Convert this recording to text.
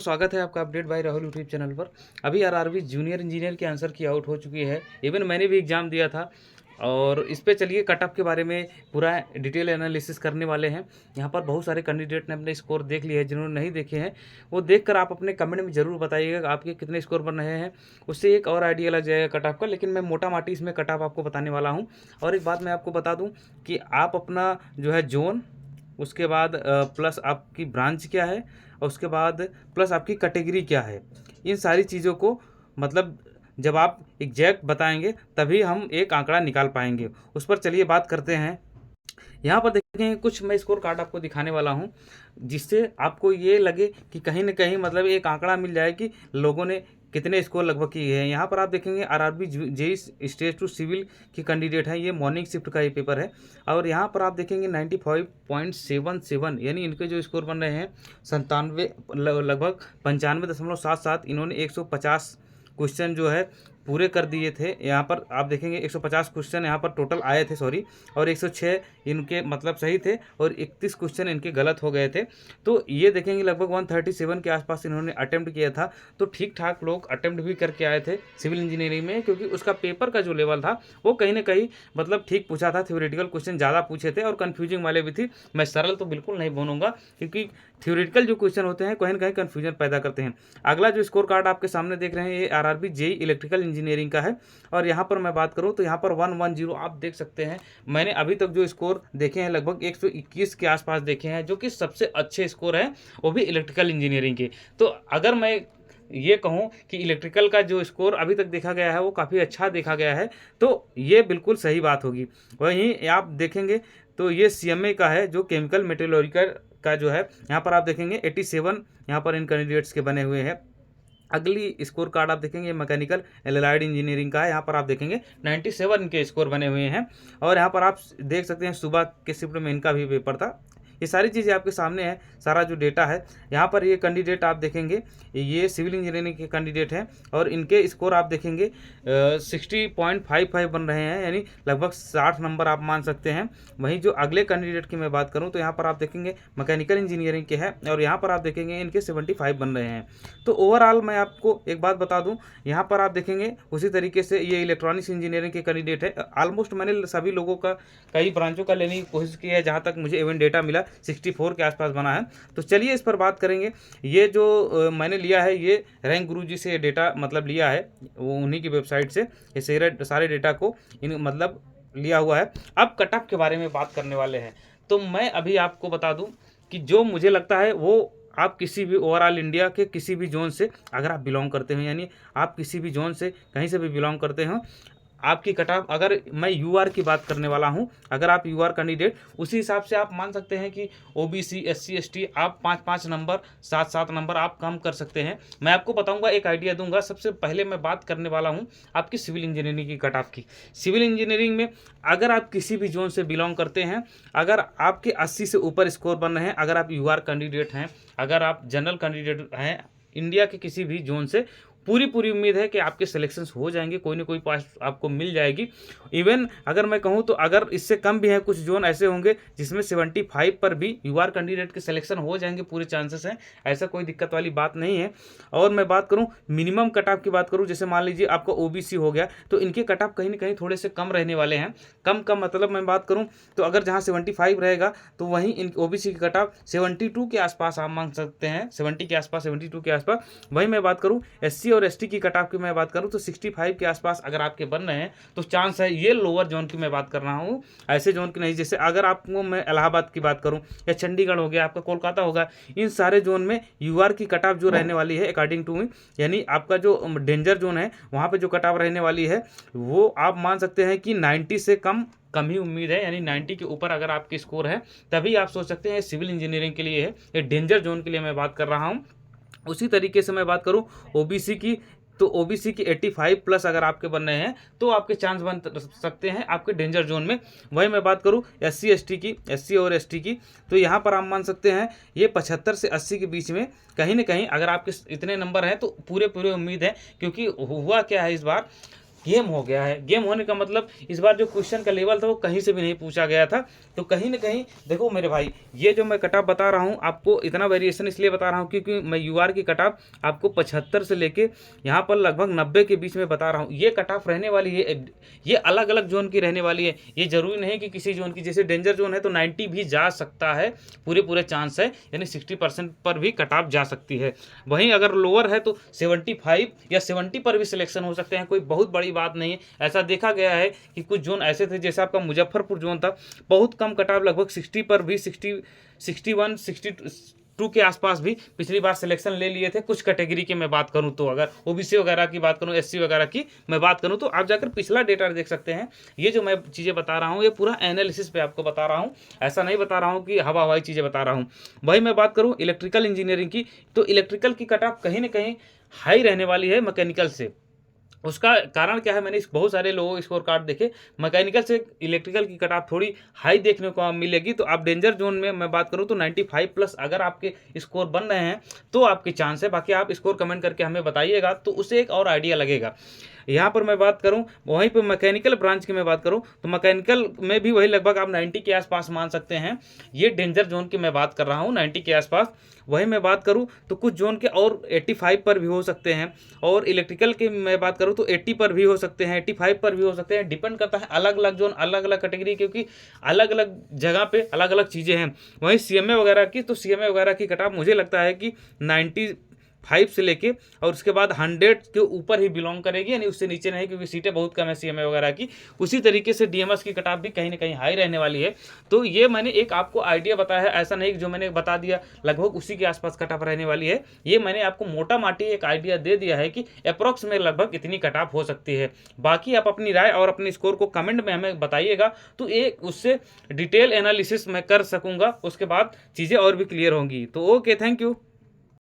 स्वागत है आपका update bye Rahul YouTube channel पर। अभी आरआरबी जूनियर इंजीनियर की आंसर की आउट हो चुकी है। इवन मैंने भी एग्ज़ाम दिया था और इस पे चलिए कट ऑफ के बारे में पूरा डिटेल एनालिसिस करने वाले हैं। यहाँ पर बहुत सारे कैंडिडेट ने अपने स्कोर देख लिए हैं, जिन्होंने नहीं देखे हैं वो देखकर आप अपने कमेंट में ज़रूर बताइएगा आपके कितने स्कोर बन रहे हैं। उससे एक और आइडिया लग जाएगा कट ऑफ का। लेकिन मैं मोटा माटी इसमें कट ऑफ आपको बताने वाला हूँ। और एक बात मैं आपको बता दूँ कि आप अपना जो है जोन, उसके बाद प्लस आपकी ब्रांच क्या है, और उसके बाद प्लस आपकी कैटेगरी क्या है, इन सारी चीज़ों को मतलब जब आप एग्जैक्ट बताएंगे तभी हम एक आंकड़ा निकाल पाएंगे। उस पर चलिए बात करते हैं। यहाँ पर देखेंगे कुछ मैं स्कोर कार्ड आपको दिखाने वाला हूँ, जिससे आपको ये लगे कि कहीं ना कहीं मतलब एक आंकड़ा मिल जाए कि लोगों ने कितने स्कोर लगभग किए हैं। यहाँ पर आप देखेंगे RRB JE stage two civil की कैंडिडेट है, ये मॉर्निंग शिफ्ट का ये पेपर है। और यहाँ पर आप देखेंगे 95.77 यानी इनके जो स्कोर बन रहे हैं 97 लगभग 95.77। इन्होंने 150 क्वेश्चन जो है पूरे कर दिए थे। यहाँ पर आप देखेंगे 150 क्वेश्चन यहाँ पर टोटल आए थे, सॉरी, और 106 इनके मतलब सही थे और 31 क्वेश्चन इनके गलत हो गए थे। तो ये देखेंगे लगभग 137 के आसपास इन्होंने अटेम्प्ट किया था। तो ठीक ठाक लोग अटेम्प्ट भी करके आए थे सिविल इंजीनियरिंग में, क्योंकि उसका पेपर का जो लेवल था वो कहीं ना कहीं मतलब ठीक पूछा था। थ्योरेटिकल क्वेश्चन ज़्यादा पूछे थे और कन्फ्यूजिंग वाले भी थी। मैं सरल तो बिल्कुल नहीं बोलूँगा, क्योंकि थ्योरेटिकल जो क्वेश्चन होते हैं कहीं ना कहीं कन्फ्यूजन पैदा करते हैं। अगला जो स्कोर कार्ड आपके सामने देख रहे हैं ये आरआरबी जेई इलेक्ट्रिकल इंजीनियरिंग का है। और यहाँ पर मैं बात करूँ तो यहाँ पर 110 आप देख सकते हैं। मैंने अभी तक जो स्कोर देखे हैं लगभग 121 के आसपास देखे हैं, जो कि सबसे अच्छे स्कोर हैं, वो भी इलेक्ट्रिकल इंजीनियरिंग के। तो अगर मैं ये कहूँ कि इलेक्ट्रिकल का जो स्कोर अभी तक देखा गया है वो काफ़ी अच्छा देखा गया है, तो ये बिल्कुल सही बात होगी। वहीं आप देखेंगे तो ये सीएमए का है, जो केमिकल मेटेरियलिकल का जो है, यहाँ पर आप देखेंगे 87 यहाँ पर इन कैंडिडेट्स के बने हुए हैं। अगली स्कोर कार्ड आप देखेंगे मैकेनिकल एलाइड इंजीनियरिंग का है। यहाँ पर आप देखेंगे 97 इनके स्कोर बने हुए हैं। और यहाँ पर आप देख सकते हैं सुबह के शिफ्ट में इनका भी पेपर था। ये सारी चीज़ें आपके सामने है, सारा जो डेटा है। यहाँ पर ये कैंडिडेट आप देखेंगे ये सिविल इंजीनियरिंग के कैंडिडेट हैं और इनके स्कोर आप देखेंगे 60.55 बन रहे हैं, यानी लगभग 60 नंबर आप मान सकते हैं। वहीं जो अगले कैंडिडेट की मैं बात करूँ तो यहाँ पर आप देखेंगे मैकेनिकल इंजीनियरिंग के हैं और यहाँ पर आप देखेंगे इनके 75 बन रहे हैं। तो ओवरऑल मैं आपको एक बात बता दूँ, यहाँ पर आप देखेंगे उसी तरीके से ये इलेक्ट्रॉनिक्स इंजीनियरिंग के कैंडिडेट है। ऑलमोस्ट मैंने सभी लोगों का कई ब्रांचों का लेने की कोशिश की है, जहाँ तक मुझे इवन डेटा मिला 64 के आसपास बना है। तो चलिए इस पर बात करेंगे। ये जो मैंने लिया है ये रैंक गुरुजी से डेटा मतलब लिया है, वो उन्हीं की वेबसाइट से ये सारे डेटा को इन मतलब लिया हुआ है। अब कट ऑफ के बारे में बात करने वाले हैं। तो मैं अभी आपको बता दूं कि जो मुझे लगता है वो आप किसी भी ओवरऑल इंडिया के किसी भी जोन से अगर आप बिलोंग करते हो, यानी आप किसी भी जोन से कहीं से भी बिलोंग करते हो, आपकी कट ऑफ, अगर मैं यूआर की बात करने वाला हूं, अगर आप यूआर कैंडिडेट, उसी हिसाब से आप मान सकते हैं कि ओबीसी एससी एसटी आप 5-5 नंबर 7-7 नंबर आप कम कर सकते हैं। मैं आपको बताऊंगा, एक आइडिया दूंगा। सबसे पहले मैं बात करने वाला हूं आपकी सिविल इंजीनियरिंग की कट ऑफ की। सिविल इंजीनियरिंग में अगर आप किसी भी जोन से बिलोंग करते हैं, अगर आपके 80 से ऊपर स्कोर बन रहे हैं, अगर आप यूआर कैंडिडेट हैं, अगर आप जनरल कैंडिडेट हैं इंडिया के किसी भी जोन से, पूरी उम्मीद है कि आपके सिलेक्शंस हो जाएंगे, कोई ना कोई पोस्ट आपको मिल जाएगी। इवन अगर मैं कहूं तो अगर इससे कम भी है, कुछ जोन ऐसे होंगे जिसमें 75 पर भी यूआर कैंडिडेट के सिलेक्शन हो जाएंगे, पूरे चांसेस हैं, ऐसा कोई दिक्कत वाली बात नहीं है। और मैं बात करूं मिनिमम कट ऑफ की बात करूं, जैसे मान लीजिए आपका ओबीसी हो गया तो इनके कट ऑफ कहीं ना कहीं थोड़े से कम रहने वाले हैं। कम मतलब मैं बात करूँ तो अगर जहाँ 75 रहेगा तो वहीं इन ओबीसी की कट ऑफ 72 के आसपास आप मांग सकते हैं, 70 के आसपास, 72 के आसपास। वहीं मैं बात करूँ एससी और एसटी की कट ऑफ की मैं बात करूं तो 65 के आसपास अगर आपके बन रहे हैं तो चांस है। ये लोअर जोन की मैं बात कर रहा हूं, ऐसे जोन की नहीं। जैसे अगर आपको मैं इलाहाबाद की बात करूं या चंडीगढ़ हो गया, आपका कोलकाता होगा, इन सारे जोन में यूआर की कट ऑफ जो रहने वाली है अकॉर्डिंग टू मी, यानी आपका जो डेंजर जोन है वहां पे जो कट ऑफ रहने वाली है वो आप मान सकते हैं कि 90 से कम ही उम्मीद है। यानी 90 के ऊपर अगर आपकी स्कोर है तभी आप सोच सकते हैं सिविल इंजीनियरिंग के लिए है, ये डेंजर जोन के लिए मैं बात कर रहा हूँ। उसी तरीके से मैं बात करूं ओबीसी की, तो ओबीसी की 85 प्लस अगर आपके बन रहे हैं तो आपके चांस बन सकते हैं आपके डेंजर जोन में। वही मैं बात करूं एससी एसटी की, एससी और एसटी की, तो यहाँ पर आप मान सकते हैं ये 75 से 80 के बीच में कहीं ना कहीं अगर आपके इतने नंबर हैं तो पूरे उम्मीद है। क्योंकि हुआ क्या है इस बार गेम हो गया है। गेम होने का मतलब इस बार जो क्वेश्चन का लेवल था वो कहीं से भी नहीं पूछा गया था। तो कहीं ना कहीं देखो मेरे भाई, ये जो मैं कट ऑफ बता रहा हूँ आपको, इतना वेरिएशन इसलिए बता रहा हूँ क्योंकि मैं यूआर की कट ऑफ आपको 75 से लेके यहाँ पर लगभग 90 के बीच में बता रहा हूँ। ये कट ऑफ रहने वाली है, ये अलग अलग जोन की रहने वाली है। ये जरूरी नहीं कि किसी जोन की, जैसे डेंजर जोन है तो 90 भी जा सकता है, पूरे पूरे चांस है, यानी 60% पर भी कट ऑफ जा सकती है। वहीं अगर लोअर है तो 75 या 70 पर भी सिलेक्शन हो सकते हैं, कोई बहुत बड़ी बात नहीं है। ऐसा देखा गया है कि कुछ जोन ऐसे थे, जैसे आपका मुजफ्फरपुर जोन था, बहुत कम कट ऑफ, लगभग 60 पर भी 61 62 के आसपास भी पिछली बार सिलेक्शन ले लिए थे। कुछ कैटेगरी की मैं बात करूं तो, अगर ओबीसी वगैरह की बात करूं, एससी वगैरह की मैं बात करूं, तो आप जाकर पिछला डेटा देख सकते हैं। ये जो मैं चीज़ें बता रहा हूं ये पूरा एनालिसिस पे आपको बता रहा हूं, ऐसा नहीं बता रहा हूं कि हवा हवाई चीज़ें बता रहा हूं। वही मैं बात करूं इलेक्ट्रिकल इंजीनियरिंग की, तो इलेक्ट्रिकल की कट ऑफ कहीं ना कहीं हाई रहने वाली है मैकेनिकल से। उसका कारण क्या है, मैंने इस बहुत सारे लोगों के स्कोर कार्ड देखे, मैकेनिकल से इलेक्ट्रिकल की कट ऑफ थोड़ी हाई देखने को मिलेगी। तो आप डेंजर जोन में मैं बात करूं तो 95 प्लस अगर आपके स्कोर बन रहे हैं तो आपकी चांस है। बाकी आप स्कोर कमेंट करके हमें बताइएगा तो उसे एक और आइडिया लगेगा। यहाँ पर मैं बात करूँ, वहीं पर मैकेनिकल ब्रांच की मैं बात करूँ तो मैकेनिकल में भी वही लगभग आप 90 के आसपास मान सकते हैं। ये डेंजर जोन की मैं बात कर रहा हूँ 90 के आसपास। वहीं मैं बात करूँ तो कुछ जोन के और 85 पर भी हो सकते हैं, और इलेक्ट्रिकल की मैं बात करूँ तो 80 पर भी हो सकते हैं, 85 पर भी हो सकते हैं। डिपेंड करता है अलग अलग जोन, अलग अलग कैटेगरी, क्योंकि अलग अलग जगह पे अलग अलग चीज़ें हैं। वहीं सीएमए वगैरह की, तो सीएमए वगैरह की कट ऑफ मुझे लगता है कि 95 से लेके और उसके बाद 100 के ऊपर ही बिलोंग करेगी, यानी उससे नीचे नहीं, क्योंकि सीटें बहुत कम है सीएमए वगैरह की। उसी तरीके से डीएमएस की कट ऑफ भी कहीं ना कहीं हाई रहने वाली है। तो ये मैंने एक आपको आइडिया बताया है, ऐसा नहीं कि जो मैंने बता दिया लगभग उसी के आसपास कट ऑफ रहने वाली है। ये मैंने आपको मोटा माटी एक आइडिया दे दिया है कि अप्रॉक्स में लगभग इतनी कट ऑफ हो सकती है। बाकी आप अपनी राय और अपने स्कोर को कमेंट में हमें बताइएगा, तो एक उससे डिटेल एनालिसिस मैं कर सकूंगा, उसके बाद चीज़ें और भी क्लियर होंगी। तो ओके, थैंक यू।